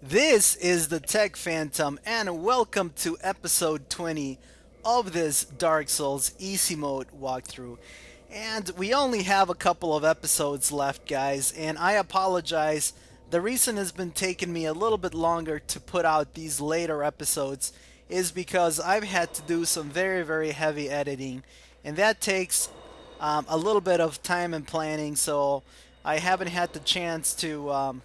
This is the Tech Phantom, and welcome to episode 20 of this Dark Souls Easy Mode walkthrough. And we only have a couple of episodes left, guys, and I apologize. The reason it's been taking me a little bit longer to put out these later episodes is because I've had to do some very heavy editing, and that takes a little bit of time and planning, so I haven't had the chance to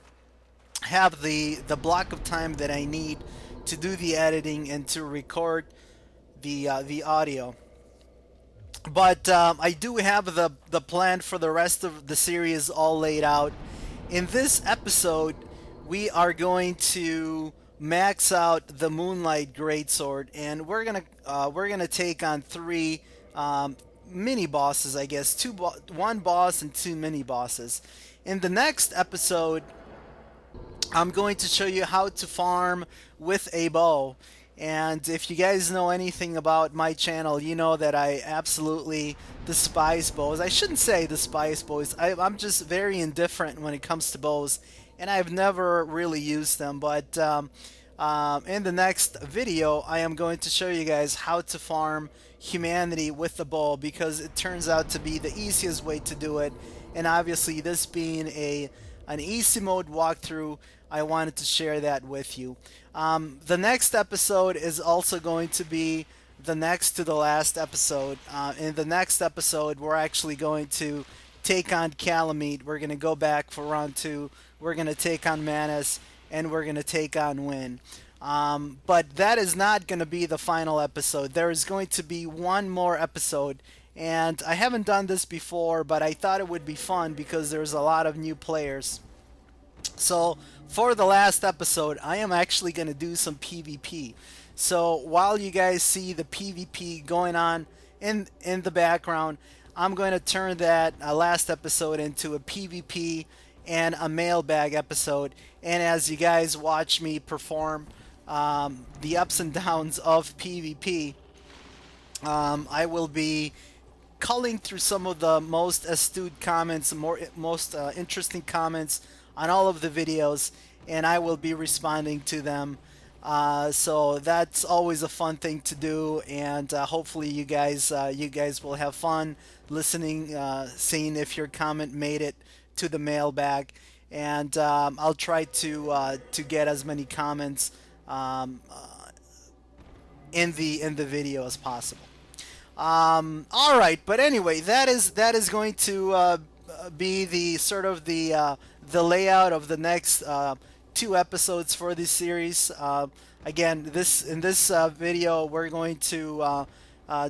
have the block of time that I need to do the editing and to record the audio. But I do have the plan for the rest of the series all laid out. In this episode, we are going to max out the Moonlight Greatsword, and we're gonna take on three mini bosses, I guess, one boss and two mini bosses. In the next episode, I'm going to show you how to farm with a bow. And if you guys know anything about my channel, you know that I absolutely despise bows. I shouldn't say despise bows. I'm just very indifferent when it comes to bows, and I've never really used them. But in the next video, I am going to show you guys how to farm humanity with the bow, because it turns out to be the easiest way to do it. And obviously, this being an easy mode walkthrough, I wanted to share that with you. The next episode is also going to be the next to the last episode. In the next episode, we're actually going to take on Calamite. We're going to go back for round two. We're going to take on Manus, and we're going to take on Win. But that is not going to be the final episode. There is going to be one more episode, and I haven't done this before, but I thought it would be fun because there's a lot of new players. So for the last episode, I am actually going to do some PvP. So while you guys see the PvP going on in the background, I'm going to turn that last episode into a PvP and a mailbag episode. And as you guys watch me perform the ups and downs of PvP, I will be culling through some of the most astute comments, most interesting comments on all of the videos, and I will be responding to them. So that's always a fun thing to do, and hopefully you guys will have fun listening, seeing if your comment made it to the mailbag, and I'll try to get as many comments in the video as possible. All right, but anyway, that is going to be the sort of the layout of the next two episodes for this series. Again, in this video, we're going to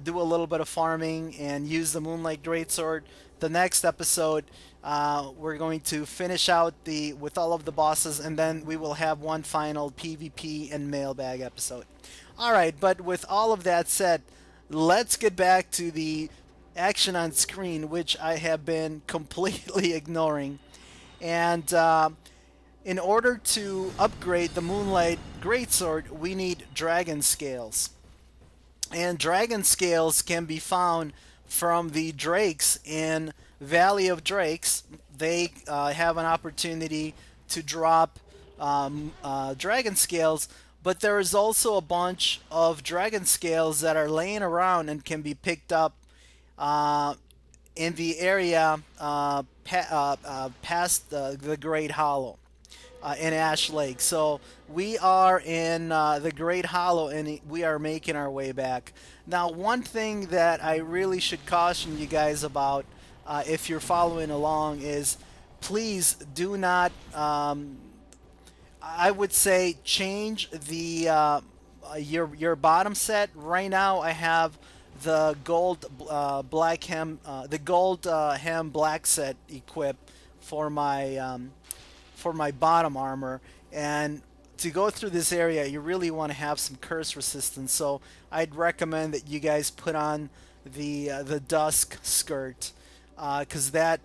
do a little bit of farming and use the Moonlight Greatsword. The next episode, we're going to finish out with all of the bosses, and then we will have one final PvP and mailbag episode. All right, but with all of that said, let's get back to the action on screen, which I have been completely ignoring. And in order to upgrade the Moonlight Greatsword, we need dragon scales. And dragon scales can be found from the drakes in Valley of Drakes. They have an opportunity to drop dragon scales, but there is also a bunch of dragon scales that are laying around and can be picked up in the area past the Great Hollow in Ash Lake. So we are in the Great Hollow, and we are making our way back. Now, one thing that I really should caution you guys about, if you're following along, is please do not, I would say, change the your bottom set. Right now, I have the gold black hem, the gold hem black set equipped for my bottom armor, and to go through this area, you really want to have some curse resistance. So I'd recommend that you guys put on the dusk skirt, because that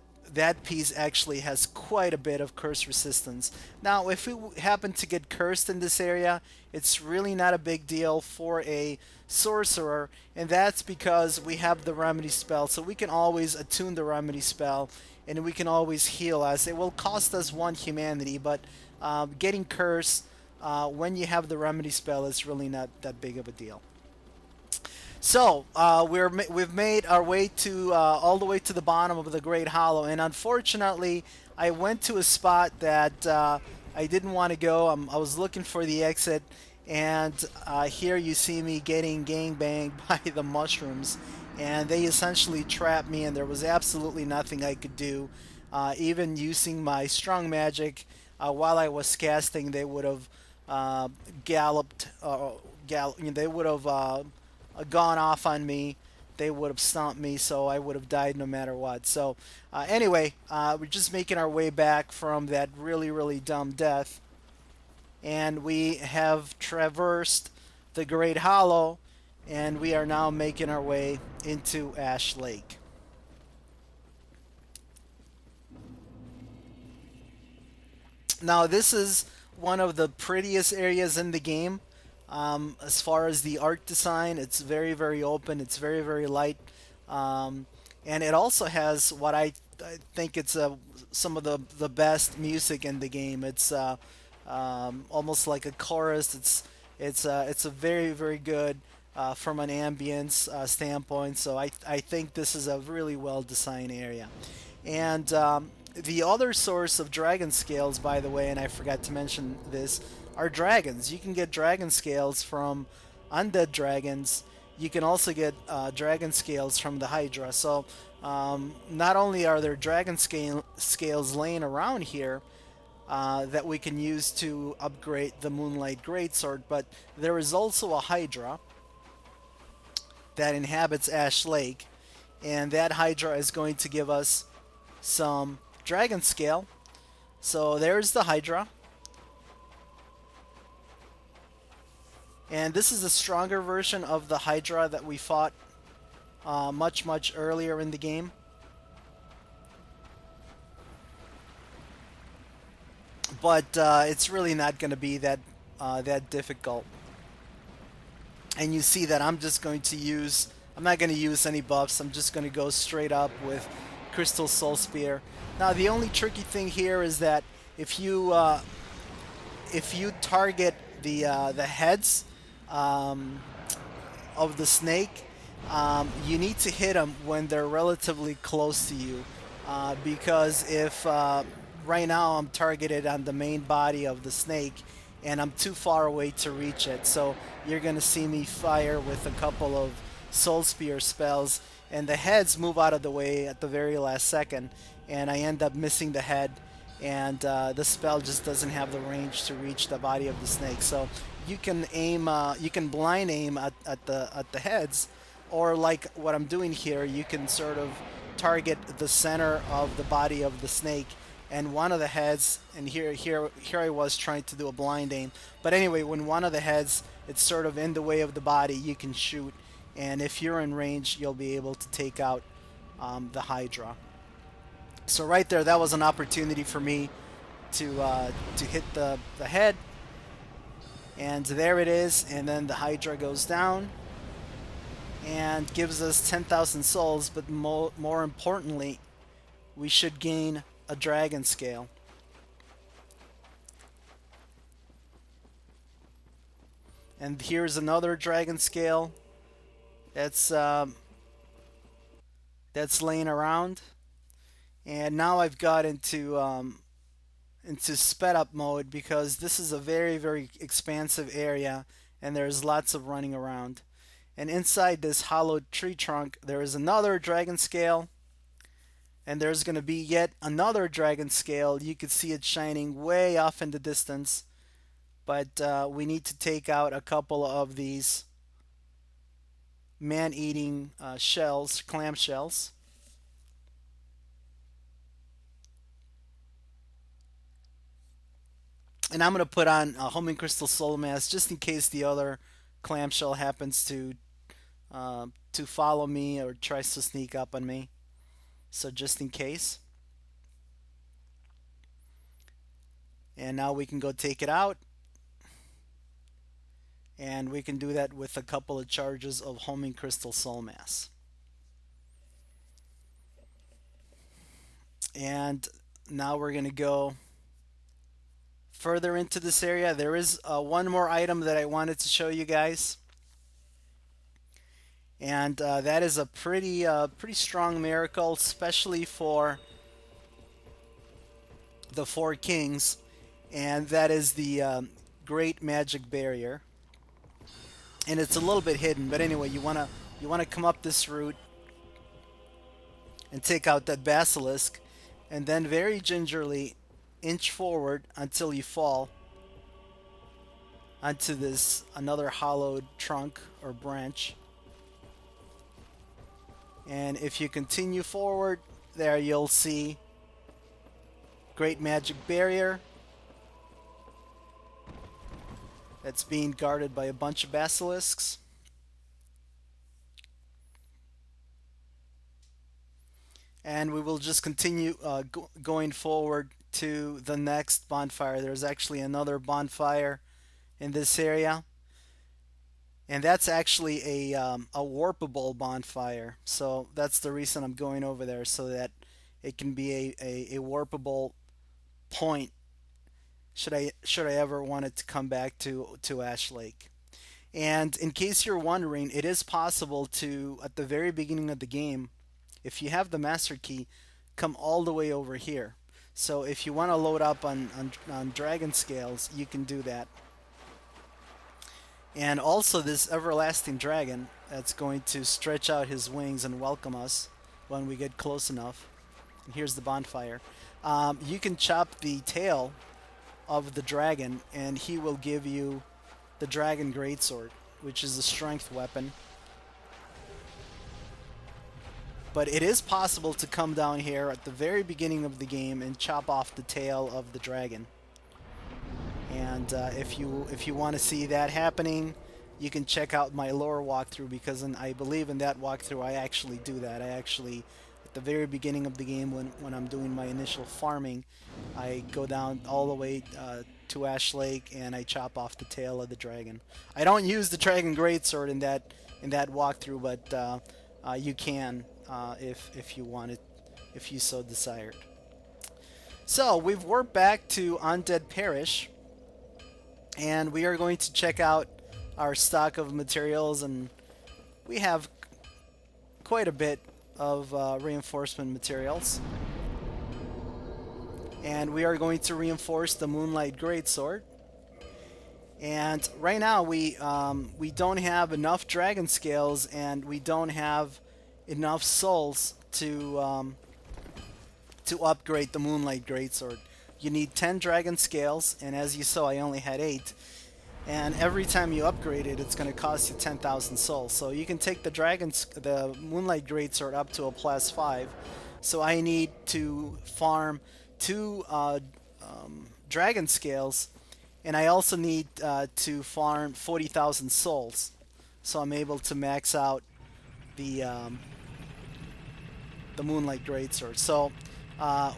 piece actually has quite a bit of curse resistance. Now, if we happen to get cursed in this area, it's really not a big deal for a sorcerer, and that's because we have the remedy spell, so we can always attune the remedy spell, and we can always heal us. It will cost us one humanity, but getting cursed when you have the remedy spell, it's really not that big of a deal. So we've made our way to all the way to the bottom of the Great Hollow, and unfortunately, I went to a spot that I didn't want to go. I was looking for the exit, and here you see me getting gangbanged by the mushrooms, and they essentially trapped me, and there was absolutely nothing I could do. Even using my strong magic while I was casting, they would have uh, galloped. They would have gone off on me. They would have stomped me, so I would have died no matter what. So, anyway, we're just making our way back from that really, really dumb death. And we have traversed the Great Hollow, and we are now making our way into Ash Lake. Now, this is one of the prettiest areas in the game. As far as the art design, it's very, very open. It's very, very light. Um, and it also has what I think it's some of the best music in the game. It's almost like a chorus. It's a very, very good from an ambience standpoint. So I think this is a really well designed area. And the other source of dragon scales, by the way, and I forgot to mention this, are dragons. You can get dragon scales from undead dragons. You can also get dragon scales from the Hydra. So not only are there scales laying around here that we can use to upgrade the Moonlight Greatsword, but there is also a Hydra that inhabits Ash Lake, and that Hydra is going to give us some dragon scale. So there's the Hydra. And this is a stronger version of the Hydra that we fought much, much earlier in the game. But it's really not going to be that difficult. And you see that I'm just going to use... I'm not going to use any buffs. I'm just going to go straight up with Crystal Soul Spear. Now, the only tricky thing here is that if you target the heads of the snake, you need to hit them when they're relatively close to you, because if right now I'm targeted on the main body of the snake and I'm too far away to reach it, so you're gonna see me fire with a couple of Soul Spear spells, and the heads move out of the way at the very last second, and I end up missing the head, and the spell just doesn't have the range to reach the body of the snake. So you can aim, you can blind aim at the heads, or like what I'm doing here, you can sort of target the center of the body of the snake, and one of the heads, and here I was trying to do a blind aim, but anyway, when one of the heads, it's sort of in the way of the body, you can shoot, and if you're in range, you'll be able to take out the Hydra. So right there, that was an opportunity for me to hit the head, and there it is, and then the Hydra goes down and gives us 10,000 souls, but more importantly, we should gain a dragon scale. And here's another dragon scale that's laying around. And now I've got into sped up mode because this is a very, very expansive area and there's lots of running around. And inside this hollowed tree trunk, there is another dragon scale, and there's going to be yet another dragon scale. You could see it shining way off in the distance, but we need to take out a couple of these man-eating shells, clam shells. And I'm going to put on a homing crystal soul mass just in case the other clamshell happens to follow me or tries to sneak up on me. So just in case. And now we can go take it out. And we can do that with a couple of charges of homing crystal soul mass. And now we're going to go further into this area, there is one more item that I wanted to show you guys, and that is a pretty strong miracle, especially for the Four Kings, and that is the Great Magic Barrier. And it's a little bit hidden, but anyway, you wanna come up this route and take out that basilisk, and then very gingerly inch forward until you fall onto this another hollowed trunk or branch. And if you continue forward, there you'll see Great Magic Barrier that's being guarded by a bunch of basilisks. And we will just continue going forward to the next bonfire. There's actually another bonfire in this area, and that's actually a warpable bonfire. So that's the reason I'm going over there, so that it can be a warpable point should I ever want it to come back to Ash Lake. And in case you're wondering, it is possible to, at the very beginning of the game, if you have the master key, come all the way over here. So if you want to load up on dragon scales, you can do that. And also this everlasting dragon that's going to stretch out his wings and welcome us when we get close enough. And here's the bonfire. You can chop the tail of the dragon, and he will give you the dragon greatsword, which is a strength weapon. But it is possible to come down here at the very beginning of the game and chop off the tail of the dragon. And if you want to see that happening, you can check out my lore walkthrough, because I believe in that walkthrough I actually do that. I actually, at the very beginning of the game, when I'm doing my initial farming, I go down all the way to Ash Lake and I chop off the tail of the dragon. I don't use the dragon greatsword in that walkthrough, but you can if you want it, if you so desired. So we've warped back to Undead Parish, and we are going to check out our stock of materials, and we have quite a bit of reinforcement materials. And we are going to reinforce the Moonlight Greatsword. And right now we don't have enough dragon scales, and we don't have enough souls to upgrade the Moonlight Greatsword. You need 10 dragon scales, and as you saw, I only had 8. And every time you upgrade it, it's going to cost you 10,000 souls. So you can take the Moonlight Greatsword up to a +5. So I need to farm 2 dragon scales, and I also need to farm 40,000 souls. So I'm able to max out the Moonlight Greatsword. So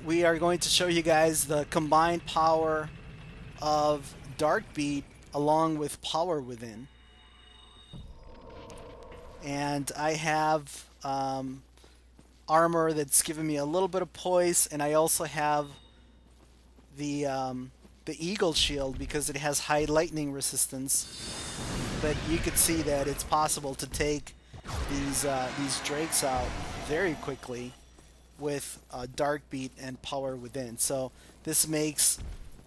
we are going to show you guys the combined power of Darkbeat along with Power Within. And I have armor that's giving me a little bit of poise, and I also have the Eagle Shield because it has high lightning resistance. But you could see that it's possible to take these drakes out very quickly with Darkbeat and Power Within. So this makes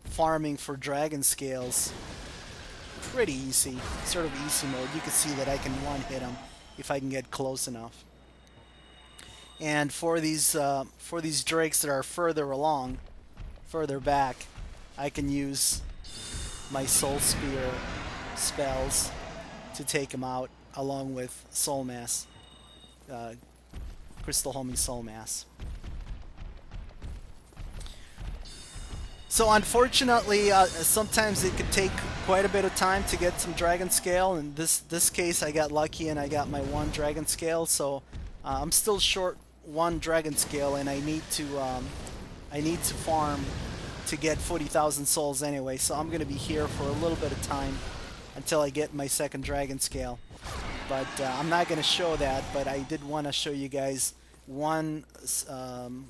farming for dragon scales pretty easy, sort of easy mode. You can see that I can one-hit them if I can get close enough. And for these drakes that are further along, further back, I can use my Soul Spear spells to take them out, along with Soul Mass, Crystal Homing Soul Mass. So unfortunately, sometimes it could take quite a bit of time to get some dragon scale. In this case, I got lucky and I got my 1 dragon scale. So I'm still short 1 dragon scale, and I need to farm to get 40,000 souls anyway. So I'm gonna be here for a little bit of time until I get my 2nd dragon scale. But I'm not gonna show that. But I did want to show you guys one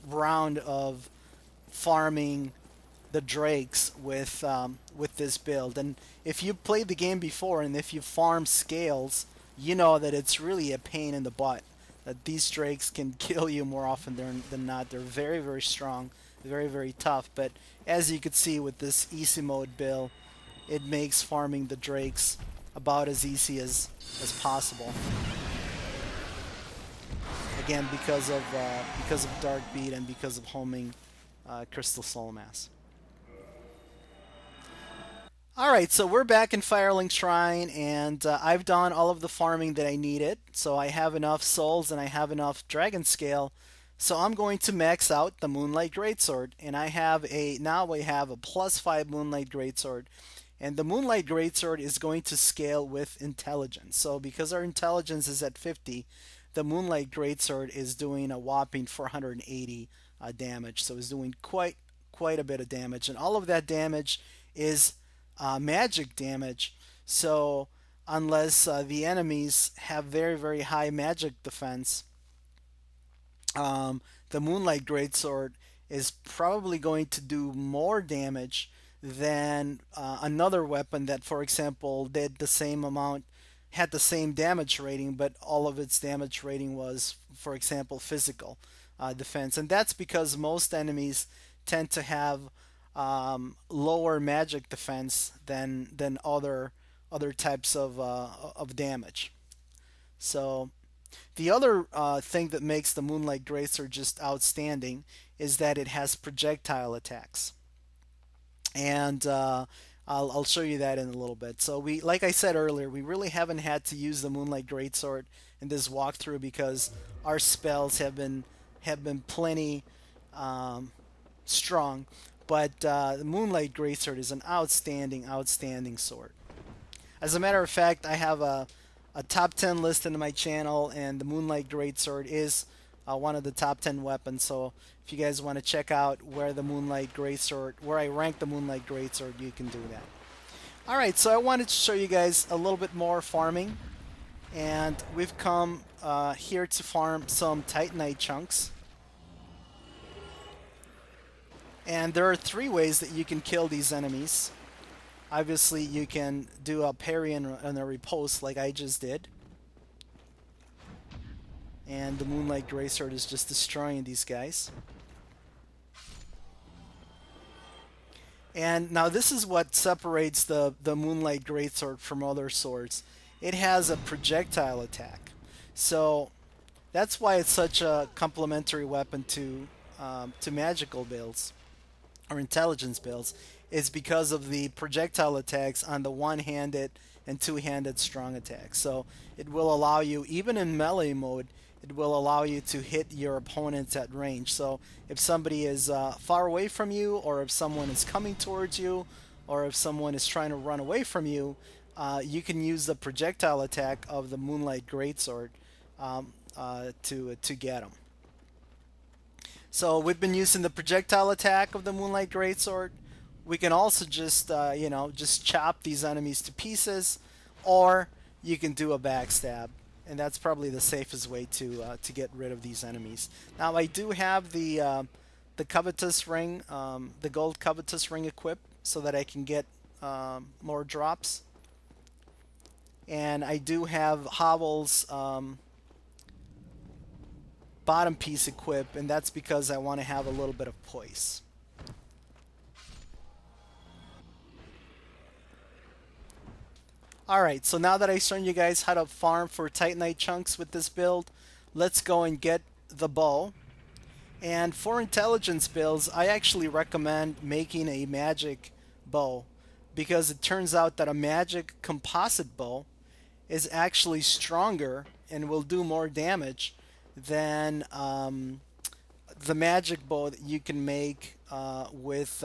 round of farming the drakes with this build. And if you played the game before and if you farm scales, you know that it's really a pain in the butt. That these drakes can kill you more often than not. They're very, very strong, very, very tough. But as you can see with this easy mode build, it makes farming the drakes about as easy as possible. Again, because of Dark Beat and because of homing Crystal Soul Mass. Alright, so we're back in Firelink Shrine, and I've done all of the farming that I needed. So I have enough souls and I have enough dragon scale. So I'm going to max out the Moonlight Greatsword, and now I have a +5 Moonlight Greatsword. And the Moonlight Greatsword is going to scale with intelligence. So because our intelligence is at 50, the Moonlight Greatsword is doing a whopping 480 damage. So it's doing quite a bit of damage, and all of that damage is magic damage. So unless the enemies have very, very high magic defense, the Moonlight Greatsword is probably going to do more damage than another weapon that, for example, did the same amount, had the same damage rating, but all of its damage rating was, for example, physical defense. And that's because most enemies tend to have lower magic defense than other types of damage. So the other thing that makes the Moonlight Greatsword just outstanding is that it has projectile attacks, and I'll show you that in a little bit. So like I said earlier, we really haven't had to use the Moonlight Greatsword in this walkthrough because our spells have been plenty strong. But the Moonlight Greatsword is an outstanding sword. As a matter of fact, I have a top 10 list in my channel, and the Moonlight Greatsword is one of the top 10 weapons. So if you guys want to check out where I rank the Moonlight Greatsword, you can do that. Alright, so I wanted to show you guys a little bit more farming. And we've come here to farm some Titanite chunks. And there are 3 ways that you can kill these enemies. Obviously, you can do a parry and a riposte like I just did. And the Moonlight Greatsword is just destroying these guys. And now this is what separates the Moonlight Greatsword from other swords. It has a projectile attack. So that's why it's such a complementary weapon to magical builds or intelligence builds, is because of the projectile attacks on the one-handed and two-handed strong attacks. So it will allow you, even in melee mode, it will allow you to hit your opponents at range. So if somebody is far away from you, or if someone is coming towards you, or if someone is trying to run away from you, you can use the projectile attack of the Moonlight Greatsword to get them. So we've been using the projectile attack of the Moonlight Greatsword. We can also just just chop these enemies to pieces, or you can do a backstab, and that's probably the safest way to get rid of these enemies. Now I do have the covetous ring, the gold covetous ring equipped, so that I can get more drops, and I do have Hovel's bottom piece equipped, and that's because I want to have a little bit of poise. Alright, so now that I've shown you guys how to farm for Titanite chunks with this build, let's go and get the bow. And for intelligence builds, I actually recommend making a magic bow, because it turns out that a magic composite bow is actually stronger and will do more damage than the magic bow that you can make with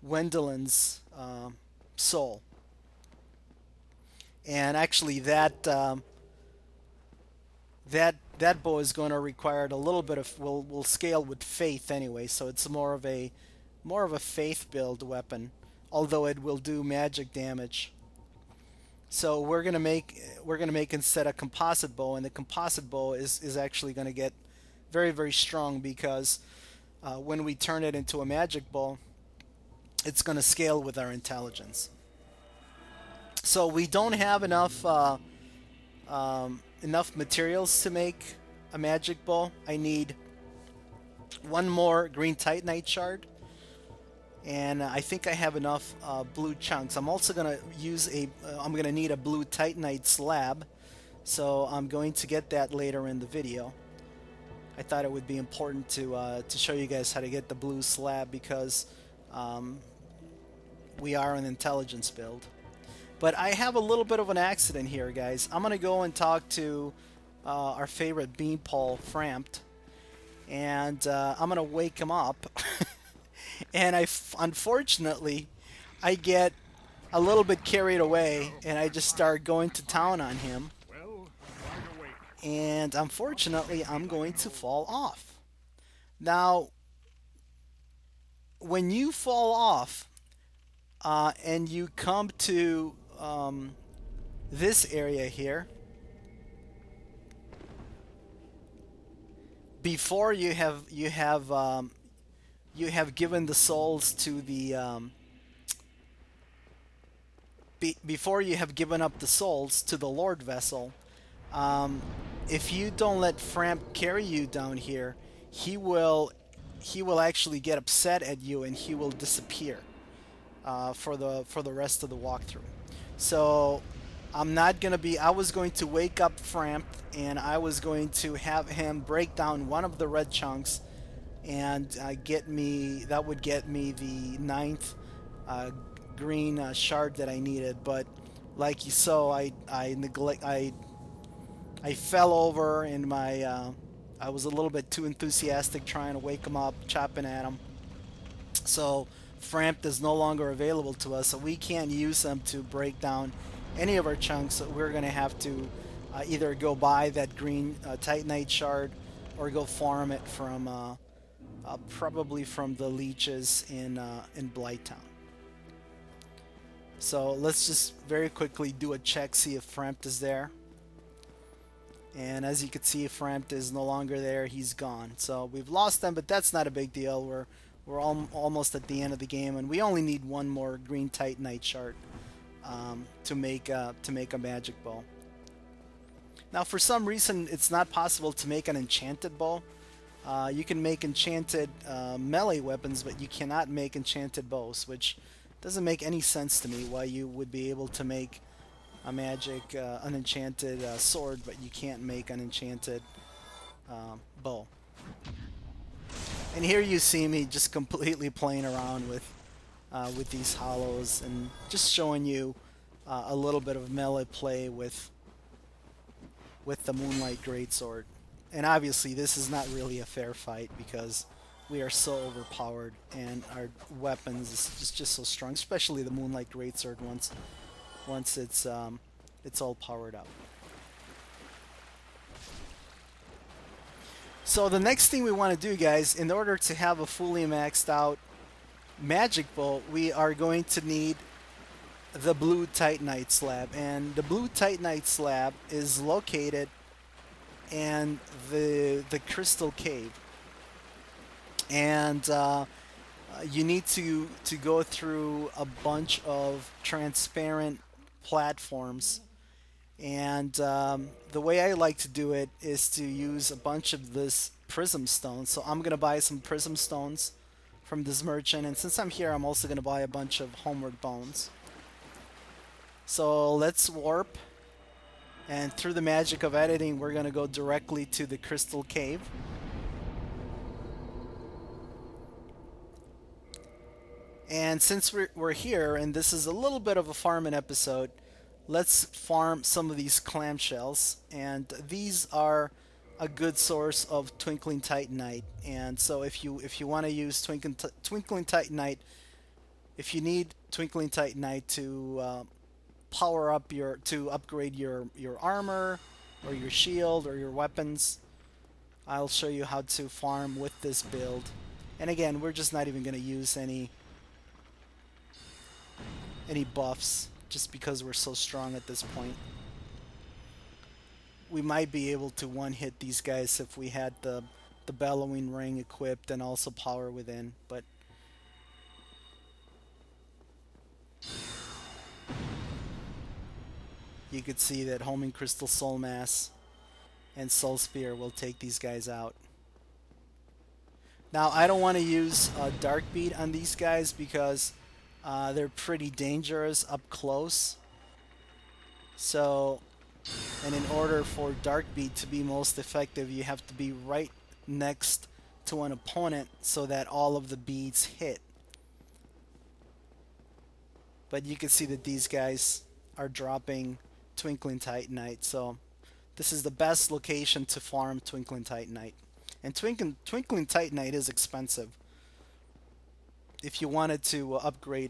Wendelin's soul. And actually that bow is going to require a little bit of will scale with faith anyway, so it's more of a faith build weapon, although it will do magic damage. So we're gonna make instead a composite bow, and the composite bow is actually going to get very, very strong, because when we turn it into a magic ball, it's going to scale with our intelligence. So we don't have enough materials to make a magic ball. I need one more green titanite shard, and I think I have enough blue chunks. I'm also gonna use I'm gonna need a blue titanite slab, so I'm going to get that later in the video. I thought it would be important to show you guys how to get the blue slab because we are an intelligence build. But I have a little bit of an accident here, guys. I'm gonna go and talk to our favorite beanpole, Frampt, and I'm gonna wake him up. And unfortunately, I get a little bit carried away, and I just start going to town on him. And unfortunately, I'm going to fall off. Now, when you fall off and you come to this area here, before you have given the souls to the before you have given up the souls to the Lord Vessel, if you don't let Framp carry you down here, he will actually get upset at you and he will disappear for the rest of the walkthrough. So I'm not gonna be. I was going to wake up Framp and I was going to have him break down one of the red chunks and that would get me the 9th green shard that I needed. But like you saw, I fell over and I was a little bit too enthusiastic trying to wake him up, chopping at him. So Frampt is no longer available to us, so we can't use him to break down any of our chunks. So we're going to have to either go buy that green titanite shard or go farm it from probably from the leeches in Blighttown. So let's just very quickly do a check, see if Frampt is there. And as you can see, Frampt is no longer there. He's gone. So we've lost them, but that's not a big deal. We're almost at the end of the game, and we only need one more green titanite shard to make a magic bow. Now, for some reason, it's not possible to make an enchanted bow. You can make enchanted melee weapons, but you cannot make enchanted bows, which doesn't make any sense to me. Why you would be able to make a an enchanted sword, but you can't make an enchanted bow. And here you see me just completely playing around with these hollows and just showing you a little bit of melee play with the Moonlight Greatsword. And obviously this is not really a fair fight because we are so overpowered and our weapons is just so strong, especially the Moonlight Greatsword once it's all powered up. So the next thing we want to do, guys, in order to have a fully maxed out magic bow, we are going to need the blue titanite slab. And the blue titanite slab is located in the crystal cave. And you need to go through a bunch of transparent platforms. And the way I like to do it is to use a bunch of this prism stones. So I'm going to buy some prism stones from this merchant. And since I'm here, I'm also going to buy a bunch of homeward bones. So let's warp. And through the magic of editing, we're going to go directly to the crystal cave. And since we're here, and this is a little bit of a farming episode, let's farm some of these clamshells. And these are a good source of twinkling titanite. And so if you want to use twinkling titanite, if you need twinkling titanite to power up to upgrade your armor or your shield or your weapons, I'll show you how to farm with this build. And again, we're just not even going to use any buffs just because we're so strong at this point. We might be able to one-hit these guys if we had the the bellowing ring equipped and also power within. But you could see that homing crystal soul mass and soul spear will take these guys out. Now I don't want to use dark beat on these guys because they're pretty dangerous up close. So, and in order for dark beat to be most effective, you have to be right next to an opponent so that all of the beads hit. But you can see that these guys are dropping Twinkling Titanite, so this is the best location to farm Twinkling Titanite. And Twinkling Titanite is expensive. If you wanted to upgrade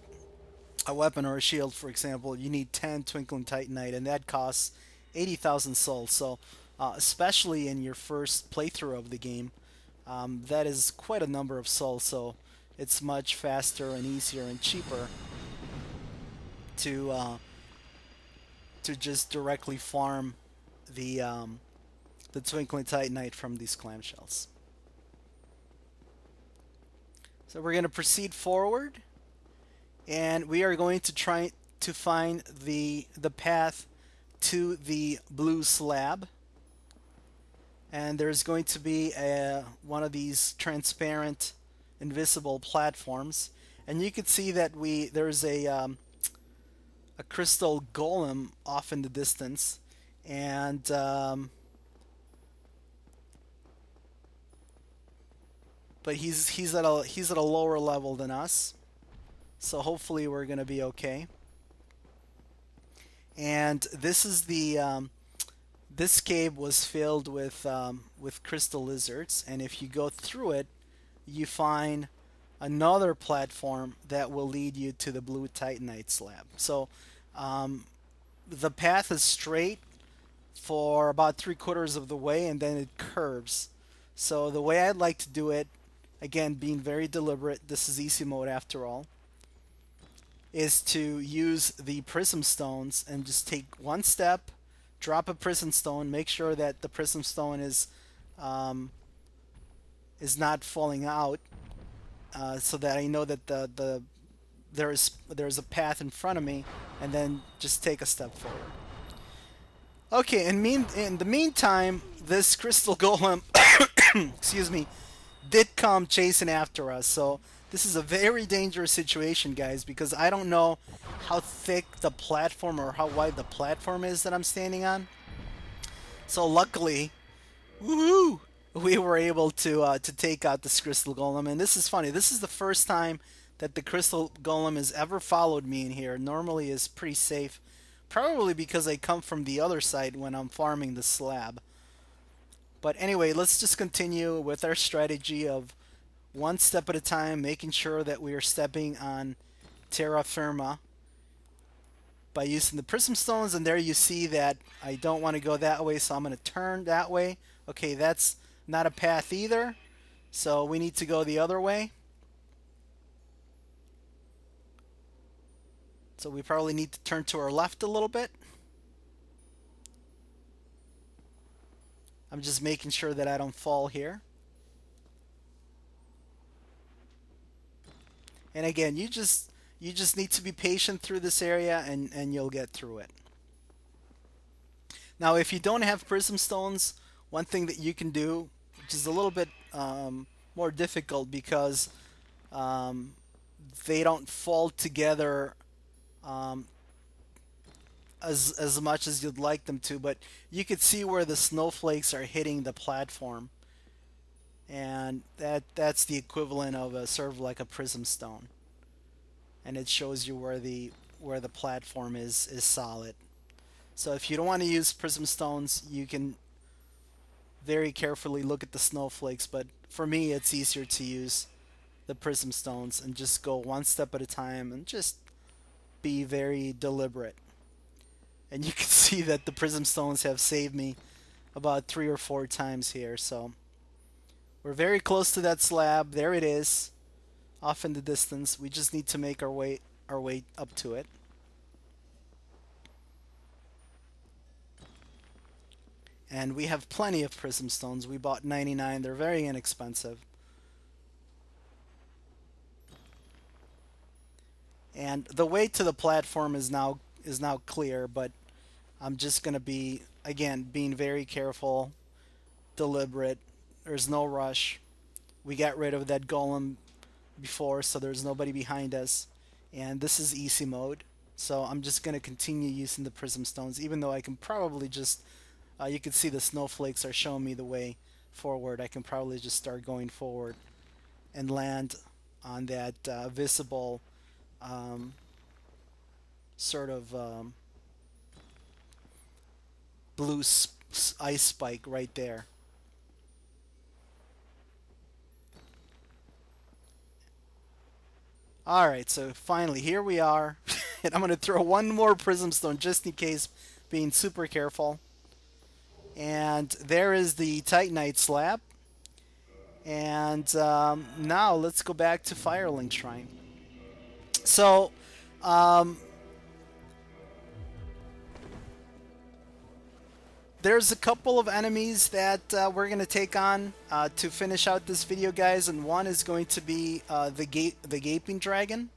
a weapon or a shield, for example, you need 10 Twinkling Titanite, and that costs 80,000 souls. So, especially in your first playthrough of the game, that is quite a number of souls. So, it's much faster and easier and cheaper to just directly farm the Twinkling Titanite from these clamshells. So we're going to proceed forward, and we are going to try to find the path to the blue slab. And there's going to be one of these transparent, invisible platforms, and you can see that there's a crystal golem off in the distance, and but he's at a lower level than us, so hopefully we're gonna be okay. And this is this cave was filled with crystal lizards, and if you go through it, you find another platform that will lead you to the blue titanite slab. So the path is straight for about 3/4 of the way, and then it curves. So the way I'd like to do it, again being very deliberate, this is easy mode after all, is to use the prism stones and just take one step, drop a prism stone, make sure that the prism stone is not falling out, so that I know that there's a path in front of me, and then just take a step forward. Okay, in the meantime, this crystal golem, excuse me, did come chasing after us. So this is a very dangerous situation, guys, because I don't know how thick the platform or how wide the platform is that I'm standing on. So luckily, woohoo, we were able to take out this crystal golem. And this is funny. This is the first time that the crystal golem has ever followed me in here. Normally is pretty safe, probably because I come from the other side when I'm farming the slab. But anyway, let's just continue with our strategy of one step at a time, making sure that we are stepping on terra firma by using the prism stones. And there you see that I don't want to go that way, so I'm going to turn that way. Okay, that's not a path either, so we need to go the other way. So we probably need to turn to our left a little bit. I'm just making sure that I don't fall here. And again, you just need to be patient through this area, and you'll get through it. Now, if you don't have prism stones, one thing that you can do, which is a little bit more difficult because they don't fall together as much as you'd like them to, but you could see where the snowflakes are hitting the platform, and that's the equivalent of a sort of like a prism stone, and it shows you where the platform is solid. So if you don't want to use prism stones, you can very carefully look at the snowflakes, but for me it's easier to use the prism stones and just go one step at a time and just be very deliberate. And you can see that the prism stones have saved me about 3 or 4 times here. So we're very close to that slab. There it is, off in the distance. We just need to make our way up to it. And we have plenty of prism stones. We bought 99. They're very inexpensive. And the way to the platform is now clear, but I'm just going to be, again, being very careful, deliberate. There's no rush. We got rid of that golem before, so there's nobody behind us. And this is easy mode. So I'm just going to continue using the prism stones, even though I can probably just, you can see the snowflakes are showing me the way forward. I can probably just start going forward and land on that visible um, sort of blue ice spike right there. Alright, so finally, here we are. And I'm going to throw one more prism stone just in case, being super careful. And there is the Titanite slab. And now let's go back to Firelink Shrine. So, um, there's a couple of enemies that we're going to take on to finish out this video, guys. And one is going to be the Gaping Dragon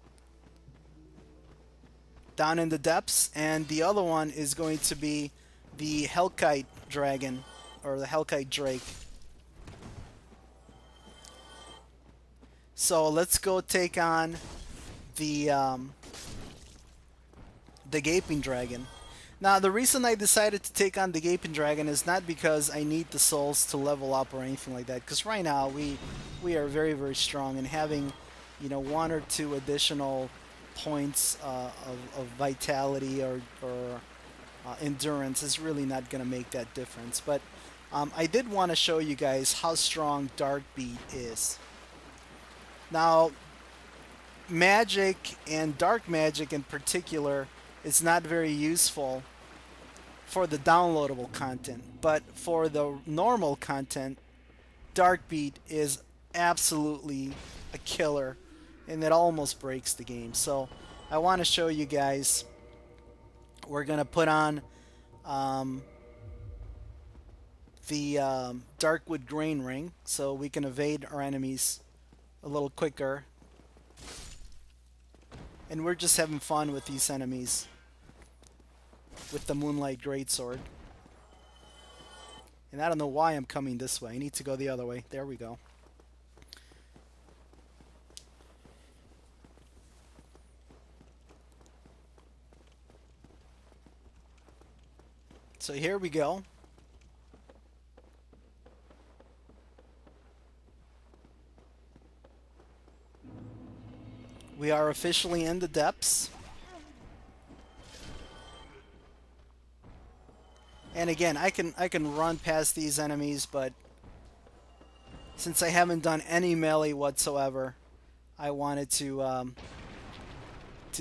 down in the depths. And the other one is going to be the Hellkite Dragon, or the Hellkite Drake. So let's go take on the Gaping Dragon. Now, the reason I decided to take on the Gaping Dragon is not because I need the souls to level up or anything like that, because right now we are very, very strong, and having, you know, one or two additional points of vitality or endurance is really not going to make that difference. But I did want to show you guys how strong Darkbeat is. Now, magic, and dark magic in particular, is not very useful for the downloadable content, but for the normal content, Darkbeat is absolutely a killer, and it almost breaks the game. So I want to show you guys. We're gonna put on the Darkwood Grain Ring so we can evade our enemies a little quicker, and we're just having fun with these enemies with the Moonlight Greatsword. And I don't know why I'm coming this way. I need to go the other way. There we go. So here we go. We are officially in the depths. And again, I can run past these enemies, but since I haven't done any melee whatsoever, I wanted to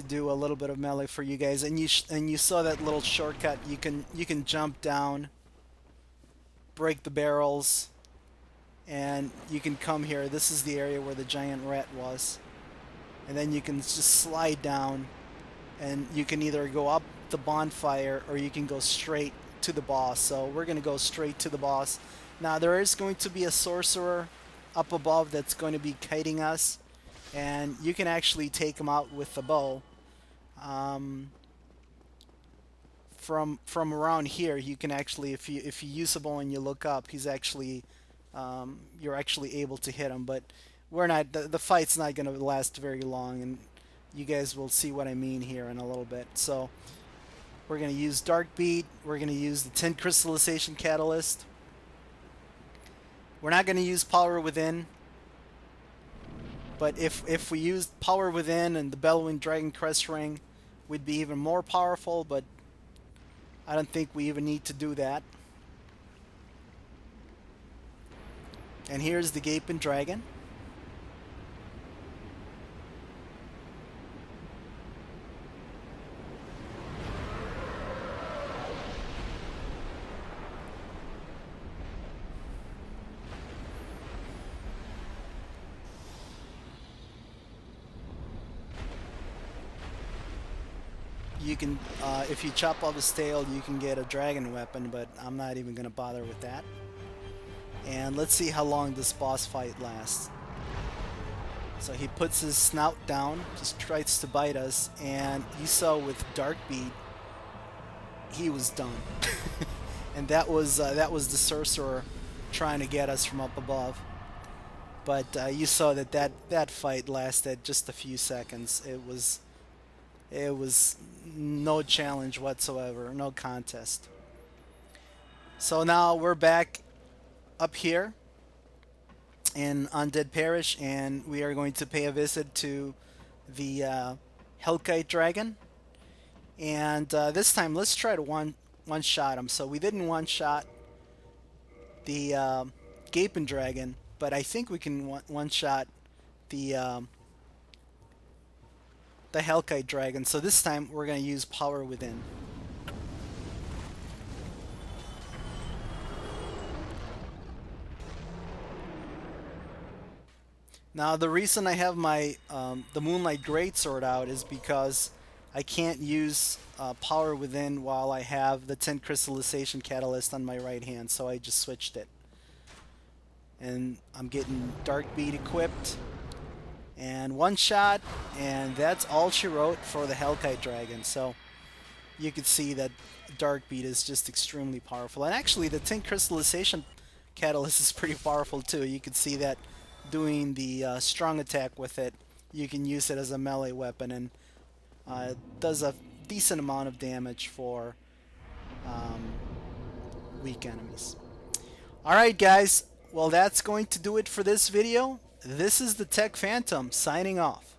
do a little bit of melee for you guys. And you saw that little shortcut. You can jump down, break the barrels, and you can come here. This is the area where the giant rat was, and then you can just slide down, and you can either go up the bonfire or you can go straight to the boss. So we're gonna go straight to the boss. Now there is going to be a sorcerer up above that's going to be kiting us, and you can actually take him out with the bow. From around here, you can actually, if you use a bow and you look up, he's actually you're actually able to hit him. But we're not. The fight's not going to last very long, and you guys will see what I mean here in a little bit. So we're going to use Darkbeat. We're going to use the Tin Crystallization Catalyst. We're not going to use Power Within. But if we used Power Within and the Bellowing Dragon Crest Ring, we'd be even more powerful, but I don't think we even need to do that. And here's the Gaping Dragon. you can, if you chop off his tail, you can get a dragon weapon, but I'm not even gonna bother with that. And let's see how long this boss fight lasts. So he puts his snout down, just tries to bite us, and you saw with Dark Beat, he was done. And that was the sorcerer trying to get us from up above. But you saw that fight lasted just a few seconds. It was no challenge whatsoever, no contest. So now we're back up here in Undead Parish, and we are going to pay a visit to the Hellkite Dragon. And this time, let's try to one shot him. So we didn't one shot the Gaping Dragon, but I think we can one shot the Hellkite Dragon. So this time we're going to use Power Within. Now the reason I have my the Moonlight Greatsword out is because I can't use Power Within while I have the 10 Crystallization Catalyst on my right hand, so I just switched it. And I'm getting Dark Beat equipped, and one shot, and that's all she wrote for the Hellkite Dragon. So you can see that Dark Beat is just extremely powerful. And actually the 10 Crystallization Catalyst is pretty powerful too. You can see that doing the strong attack with it, you can use it as a melee weapon, and it does a decent amount of damage for weak enemies. Alright guys, well that's going to do it for this video. This is the Tech Phantom signing off.